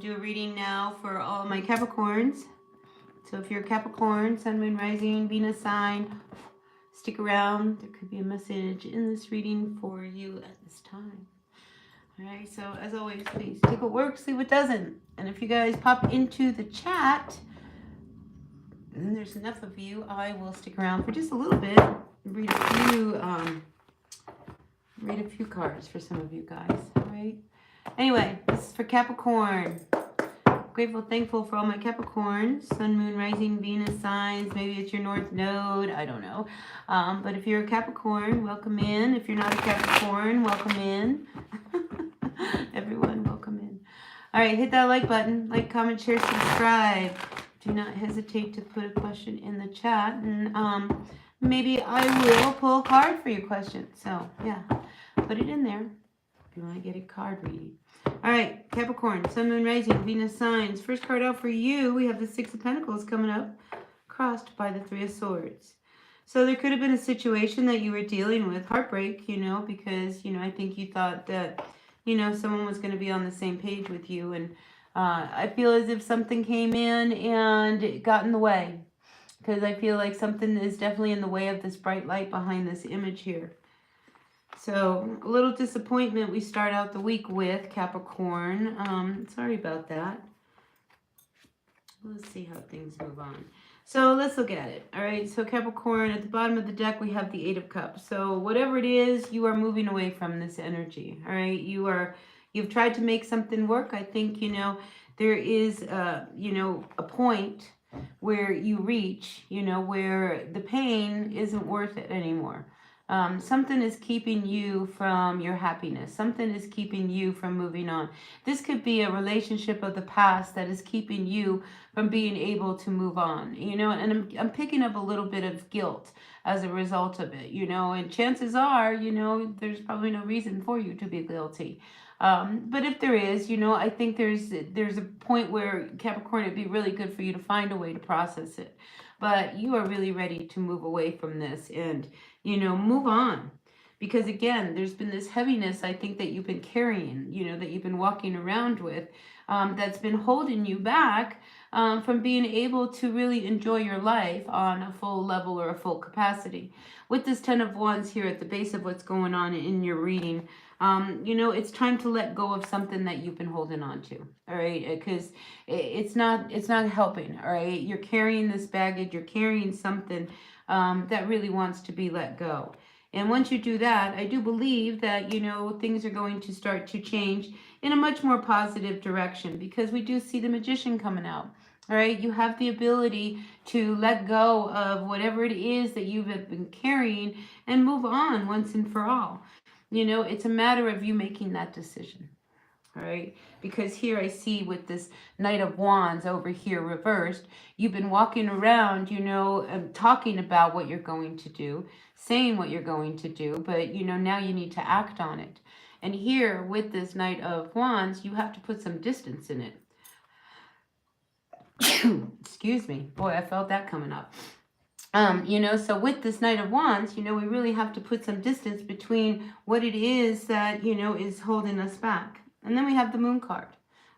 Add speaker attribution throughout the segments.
Speaker 1: do a reading now for all my Capricorns. So if you're a Capricorn, Sun, Moon, Rising, Venus sign, stick around. There could be a message in this reading for you at this time. All right, so as always, please take what works, leave what doesn't. And if you guys pop into the chat, and there's enough of you, I will stick around for just a little bit, read a few cards for some of you guys. All right. Anyway, this is for Capricorn. Grateful, thankful for all my Capricorns, Sun, Moon, Rising, Venus signs. Maybe it's your North Node. I don't know. But if you're a Capricorn, welcome in. If you're not a Capricorn, welcome in. Everyone, welcome in. All right, hit that like button. Like, comment, share, subscribe. Do not hesitate to put a question in the chat. And maybe I will pull a card for your question. So, yeah, put it in there if you want to get a card reading. All right, Capricorn, Sun, Moon, Rising, Venus signs. First card out for you, we have the Six of Pentacles coming up, crossed by the Three of Swords. So there could have been a situation that you were dealing with, heartbreak, because, I think you thought that, someone was going to be on the same page with you. And I feel as if something came in and it got in the way. Because I feel like something is definitely in the way of this bright light behind this image here. So, a little disappointment we start out the week with, Capricorn. Sorry about that. Let's see how things move on. So, let's look at it. All right, so Capricorn, at the bottom of the deck, we have the Eight of Cups. So, whatever it is, you are moving away from this energy. All right, you've tried to make something work. I think, there is, a point where you reach, where the pain isn't worth it anymore. Something is keeping you from your happiness. Something is keeping you from moving on. This could be a relationship of the past that is keeping you from being able to move on, and I'm picking up a little bit of guilt as a result of it, and chances are, there's probably no reason for you to be guilty. But if there is, I think there's a point where, Capricorn, it'd be really good for you to find a way to process it. But you are really ready to move away from this and, move on. Because again, there's been this heaviness, I think, that you've been carrying, that you've been walking around with, that's been holding you back from being able to really enjoy your life on a full level or a full capacity. With this Ten of Wands here at the base of what's going on in your reading, it's time to let go of something that you've been holding on to, all right? Because it's not helping, all right? You're carrying this baggage, you're carrying something that really wants to be let go. And once you do that, I do believe that, things are going to start to change in a much more positive direction, because we do see the Magician coming out. All right, you have the ability to let go of whatever it is that you've been carrying and move on once and for all. It's a matter of you making that decision. All right, because here I see with this Knight of Wands over here reversed, you've been walking around, talking about what you're going to do, saying what you're going to do, but, now you need to act on it. And here with this Knight of Wands, you have to put some distance in it. Excuse me. Boy, I felt that coming up. So with this Knight of Wands, we really have to put some distance between what it is that, is holding us back. And then we have the Moon card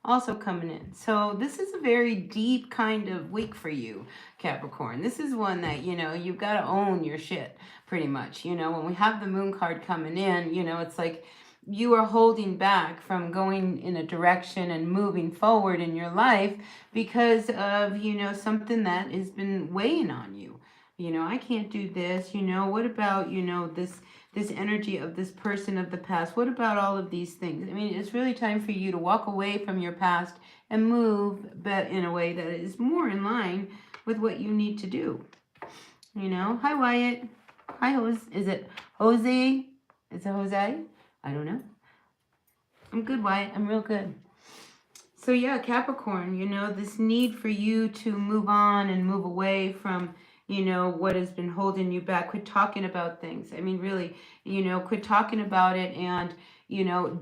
Speaker 1: also coming in. So this is a very deep kind of week for you, Capricorn. This is one that, you've got to own your shit pretty much. When we have the Moon card coming in, it's like you are holding back from going in a direction and moving forward in your life because of, something that has been weighing on you. I can't do this, what about, this energy of this person of the past? What about all of these things? I mean, it's really time for you to walk away from your past and move in a way that is more in line with what you need to do. Hi, Wyatt. Hi, Jose. Is it Jose? Is it Jose? I don't know. I'm good, Wyatt. I'm real good. So yeah, Capricorn, this need for you to move on and move away from, what has been holding you back. Quit talking about things. I mean, really, quit talking about it and,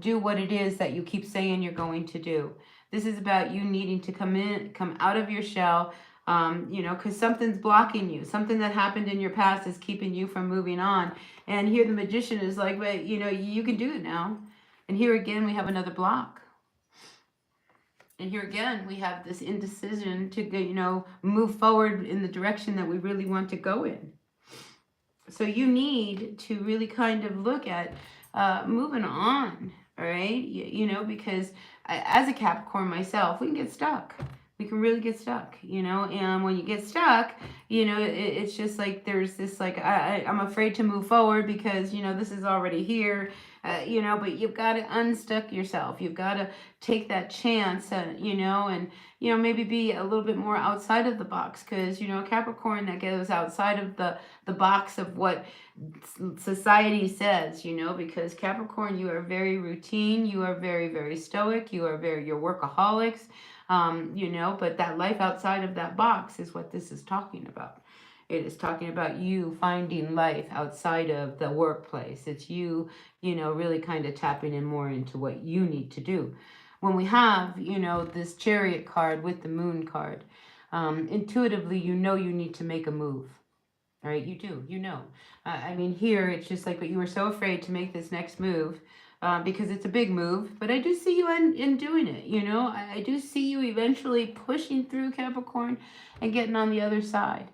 Speaker 1: do what it is that you keep saying you're going to do. This is about you needing to come out of your shell, because something's blocking you. Something that happened in your past is keeping you from moving on. And here the Magician is like, but, you can do it now. And here again, we have another block. And here again, we have this indecision to, move forward in the direction that we really want to go in. So you need to really kind of look at moving on, all right? Because as a Capricorn myself, we can get stuck. We can really get stuck, and when you get stuck, it's just like there's this like I'm afraid to move forward because this is already here, but you've got to unstuck yourself. You've got to take that chance, and maybe be a little bit more outside of the box, because Capricorn that goes outside of the box of what society says, because Capricorn, you are very routine, you are very, very stoic, you're workaholics. But that life outside of that box is what this is talking about. It is talking about you finding life outside of the workplace. It's you, really kind of tapping in more into what you need to do. When we have, this Chariot card with the Moon card, intuitively, you need to make a move. All right, you do, here it's just like, but you were so afraid to make this next move. Because it's a big move, but I do see you in doing it, I do see you eventually pushing through, Capricorn, and getting on the other side.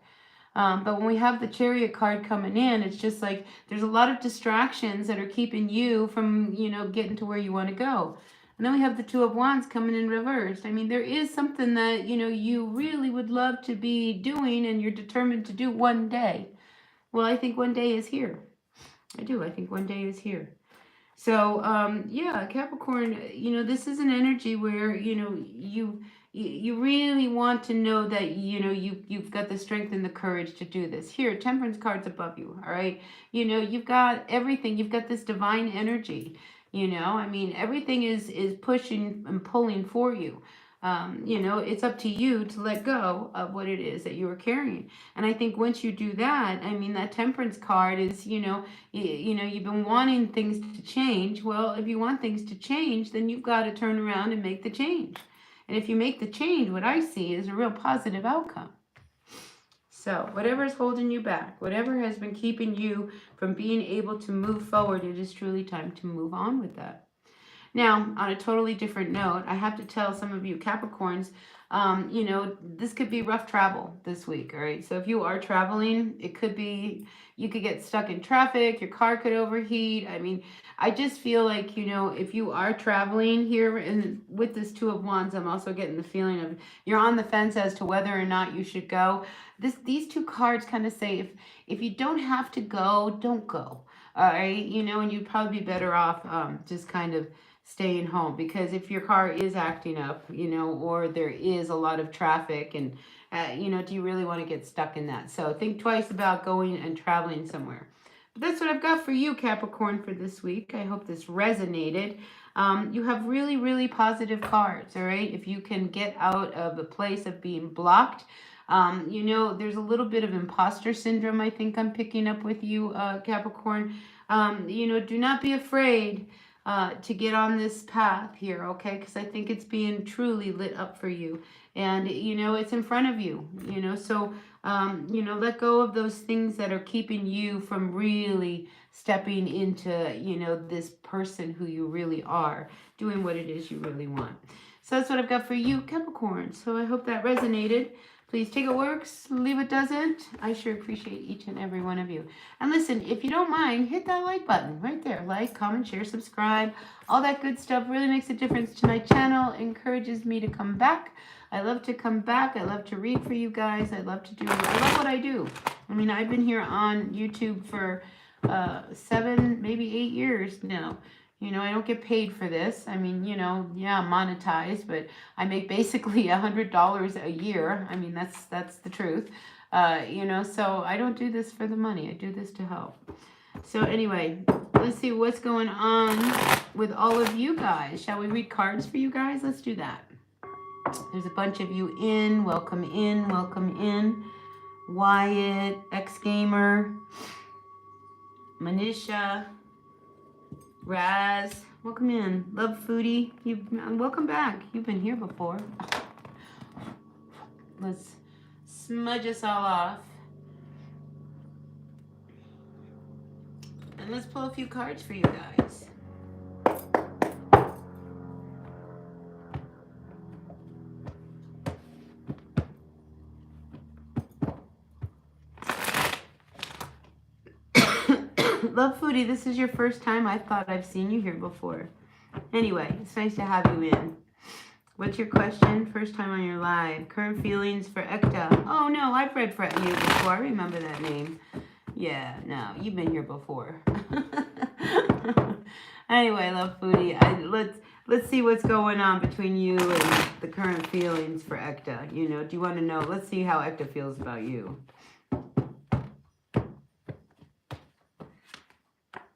Speaker 1: But when we have the Chariot card coming in, it's just like there's a lot of distractions that are keeping you from, getting to where you want to go. And then we have the Two of Wands coming in reversed. There is something that, you really would love to be doing and you're determined to do one day. Well, I think one day is here. I do. I think one day is here. So, Capricorn, this is an energy where, you really want to know that, you've got the strength and the courage to do this. Here, Temperance card's above you, all right? You've got everything. You've got this divine energy, everything is pushing and pulling for you. It's up to you to let go of what it is that you are carrying. And I think once you do that, that Temperance card is, you've been wanting things to change. Well, if you want things to change, then you've got to turn around and make the change. And if you make the change, what I see is a real positive outcome. So whatever is holding you back, whatever has been keeping you from being able to move forward, it is truly time to move on with that. Now, on a totally different note, I have to tell some of you Capricorns, this could be rough travel this week, all right? So if you are traveling, it could be, you could get stuck in traffic, your car could overheat. I just feel like, if you are traveling here, and with this Two of Wands, I'm also getting the feeling of you're on the fence as to whether or not you should go. These two cards kind of say, if you don't have to go, don't go, all right? And you'd probably be better off just kind of staying home, because if your car is acting up, or there is a lot of traffic, and do you really want to get stuck in that? So think twice about going and traveling somewhere. But that's what I've got for you, Capricorn, for this week. I hope this resonated. You have really, really positive cards, all right? If you can get out of the place of being blocked, there's a little bit of imposter syndrome, I think I'm picking up with you, Capricorn. Do not be afraid to get on this path here, okay? Because I think it's being truly lit up for you. And, it's in front of you, so, let go of those things that are keeping you from really stepping into, this person who you really are, doing what it is you really want. So that's what I've got for you, Capricorn. So I hope that resonated. Please take it works, leave it doesn't. I sure appreciate each and every one of you. And listen, if you don't mind, hit that like button right there. Like, comment, share, subscribe. All that good stuff really makes a difference to my channel. Encourages me to come back. I love to come back. I love to read for you guys. I love what I do. I've been here on YouTube for 7, maybe 8 years now. I don't get paid for this. I'm monetized, but I make basically $100 a year. That's the truth. So I don't do this for the money. I do this to help. So anyway, let's see what's going on with all of you guys. Shall we read cards for you guys? Let's do that. There's a bunch of you in. Welcome in. Welcome in. Wyatt, X-Gamer, Manisha, Raz, welcome in. Love Foodie, welcome back. You've been here before. Let's smudge us all off. And let's pull a few cards for you guys. Love Foodie, this is your first time. I thought I've seen you here before. Anyway, it's nice to have you in. What's your question? First time on your live. Current feelings for Ekta. Oh, no, I've read for you before. I remember that name. Yeah, no, you've been here before. Anyway, Love Foodie, let's see what's going on between you and the current feelings for Ekta. You know, do you want to know? Let's see how Ekta feels about you.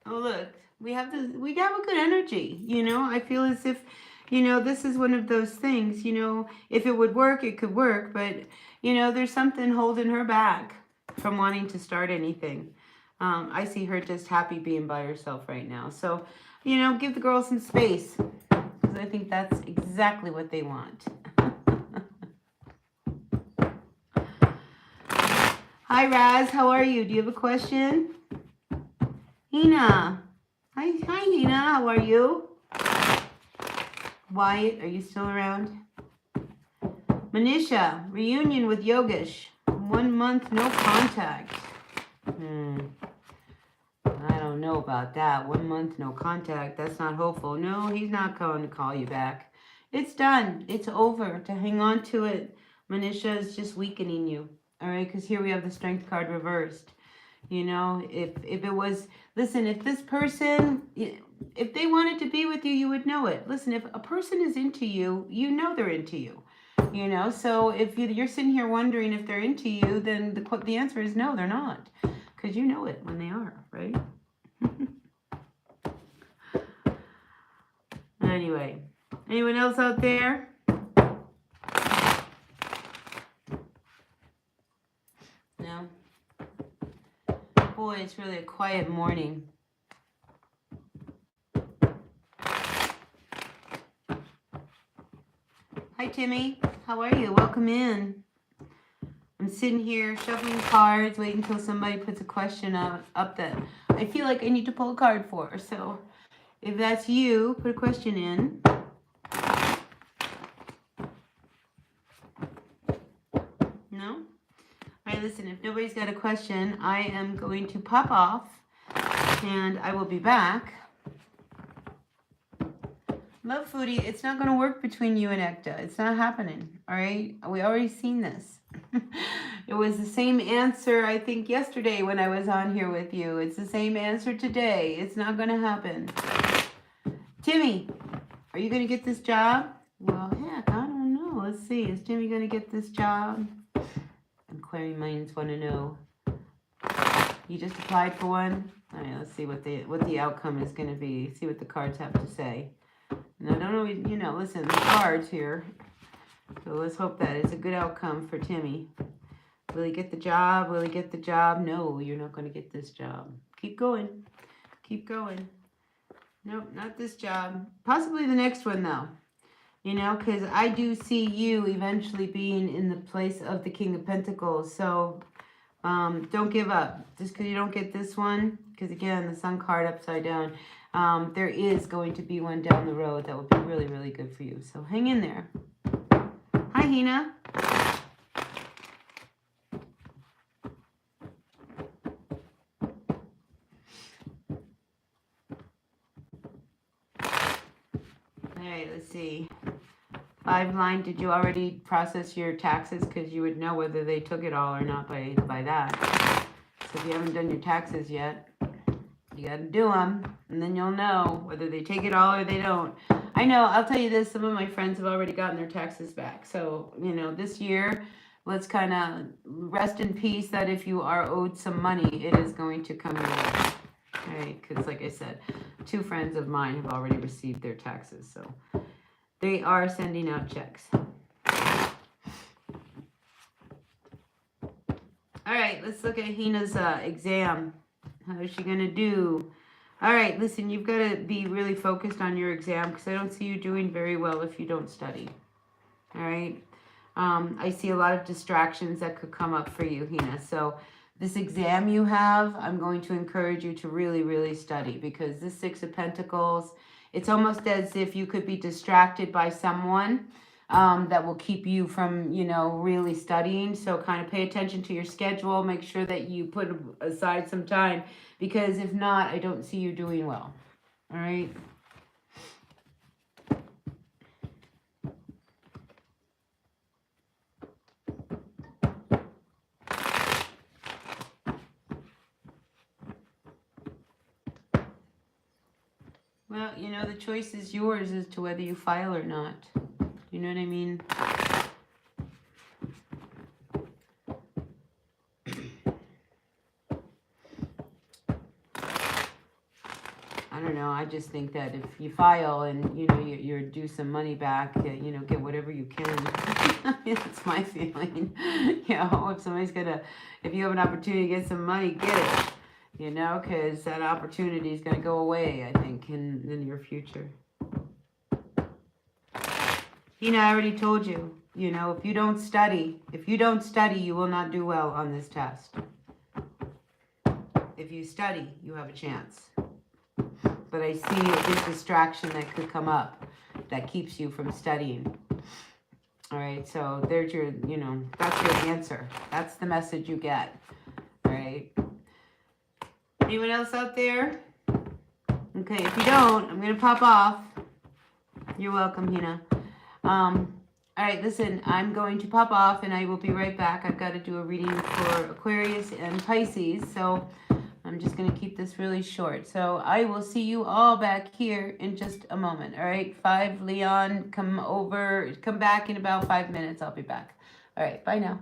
Speaker 1: Oh, look, we have a good energy. You know, I feel as if, you know, this is one of those things, you know, if it would work, it could work. But, you know, there's something holding her back from wanting to start anything. I see her just happy being by herself right now. So, you know, give the girl some space, because I think that's exactly what they want. Hi, Raz. How are you? Do you have a question? Hina. Hi, Hina. How are you? Wyatt, are you still around? Manisha, reunion with Yogesh. 1 month, no contact. I don't know about that. 1 month, no contact. That's not hopeful. No, he's not going to call you back. It's done. It's over. To hang on to it, Manisha, is just weakening you. All right? Because here we have the Strength card reversed. You know, if it was, listen, if this person, if they wanted to be with you, you would know it. Listen, if a person is into you, you know they're into you. You know, so if you're sitting here wondering if they're into you, then the answer is no, they're not. Because you know it when they are, right? Anyway, anyone else out there? No? Boy, it's really a quiet morning. Hi, Timmy. How are you? Welcome in. I'm sitting here shuffling cards, waiting until somebody puts a question up that I feel like I need to pull a card for. So if that's you, put a question in. No? All right, listen, if nobody's got a question, I am going to pop off and I will be back. Love Foodie, it's not going to work between you and Ekta. It's not happening, all right? We already seen this. It was the same answer, I think, yesterday when I was on here with you. It's the same answer today. It's not going to happen. Timmy, are you going to get this job? Well, heck, I don't know. Let's see. Is Timmy going to get this job? Inquiring minds want to know. You just applied for one? All right, let's see what the outcome is going to be. See what the cards have to say. And I don't always, you know, listen, the cards here. So let's hope that it's a good outcome for Timmy. Will he get the job? Will he get the job? No, you're not going to get this job. Keep going. Keep going. Nope, not this job. Possibly the next one, though. You know, because I do see you eventually being in the place of the King of Pentacles. So don't give up. Just because you don't get this one, because again, the Sun card upside down, there is going to be one down the road that will be really, really good for you. So hang in there. Hi, Hina. All right, let's see. 5 line, did you already process your taxes? Because you would know whether they took it all or not by that. So if you haven't done your taxes yet, you got to do them, and then you'll know whether they take it all or they don't. I know, I'll tell you this, some of my friends have already gotten their taxes back. So, you know, this year, let's kind of rest in peace that if you are owed some money, it is going to come your way. All right, because like I said, 2 friends of mine have already received their taxes. So they are sending out checks. All right, let's look at Hina's exam. How is she going to do? All right, listen, you've got to be really focused on your exam because I don't see you doing very well if you don't study. All right? I see a lot of distractions that could come up for you, Hina. So this exam you have, I'm going to encourage you to really, really study because this 6 of Pentacles, it's almost as if you could be distracted by someone that will keep you from, you know, really studying. So kind of pay attention to your schedule. Make sure that you put aside some time, because if not, I don't see you doing well. All right. Well, you know, the choice is yours as to whether you file or not. You know what I mean? I don't know. I just think that if you file and, you know, you're due some money back, you know, get whatever you can. That's my feeling. You know, if you have an opportunity to get some money, get it. You know, because that opportunity is going to go away, I think, in the near future. Tina, I already told you, you know, if you don't study, you will not do well on this test. If you study, you have a chance. But I see a big distraction that could come up that keeps you from studying. All right, so there's your, you know, that's your answer. That's the message you get. All right. Anyone else out there? Okay, if you don't, I'm going to pop off. You're welcome, Hina. All right, listen, I'm going to pop off and I will be right back. I've got to do a reading for Aquarius and Pisces, so I'm just going to keep this really short. So I will see you all back here in just a moment. All right, 5, Leon, come back in about 5 minutes. I'll be back. All right, bye now.